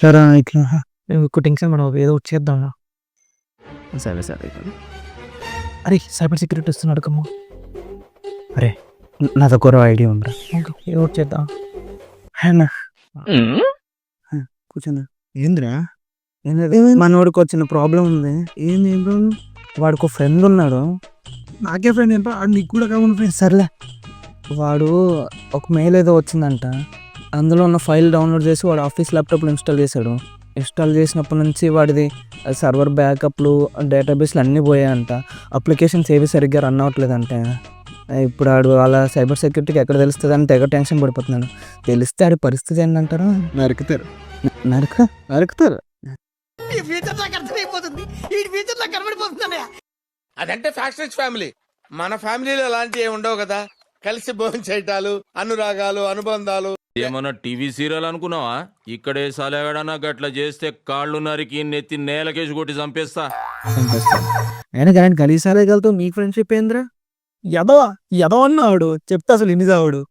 ఇట్లా ఇట్లా ఎక్కువ టెన్షన్ మనం ఏదో ఒకటి చేద్దాం. సరే అరే సైబర్ సెక్యూరిటీ వస్తున్నాడు కమ్మ. అరే నాదొక ఐడియా ఉందిరా. ఏదో ఒకటి చేద్దాం. అన్నా కూర్చుందా ఏందిరా? మనోడికి వచ్చిన ప్రాబ్లం ఉంది. ఏంది ఏం ప్రాబ్లం? వాడికి ఫ్రెండ్ ఉన్నాడు. నాకే ఫ్రెండ్ ఏంటో నీకు కూడా కావాలి ఫ్రెండ్. సర్లే వాడు ఒక మెయిల్ ఏదో వచ్చిందంట. అందులో ఉన్న ఫైల్ డౌన్లోడ్ చేసి వాడు ఆఫీస్ ల్యాప్టాప్లో ఇన్స్టాల్ చేశాడు. ఇన్స్టాల్ చేసినప్పటి నుంచి వాడిది సర్వర్ బ్యాకప్లు డేటాబేస్లు అన్నీ పోయాయంట. అప్లికేషన్స్ ఏవి సరిగ్గా రన్ అవ్వట్లేదంటే. ఇప్పుడు ఆడు అలా సైబర్ సెక్యూరిటీకి ఎక్కడ తెలుస్తుంది అని తెగ టెన్షన్ పడిపోతున్నాడు. తెలిస్తే ఆడి పరిస్థితి ఏంటంటారు? నరుకుతారు. నరుకుతారు. అదంటే ఫ్యాక్టరీస్ ఫ్యామిలీ. మన ఫ్యామిలీలో అలాంటివి ఉండవు కదా. కలిసి భోజనం చేయటాలు, అనురాగాలు, అనుబంధాలు. ఏమన్నా టీవీ సీరియల్ అనుకున్నావా? ఇక్కడే సలేగడనా గట్ల చేస్తే కాళ్ళు నరికి నెత్తి నేలకేసి కొట్టి చంపేస్తా. అయినా కానీ కలిసాలే కలుతో మీ ఫ్రెండ్షిప్ ఏంద్రా? ఎదవ అన్నాడు చెప్తే అసలు ఇన్ని చావాడు.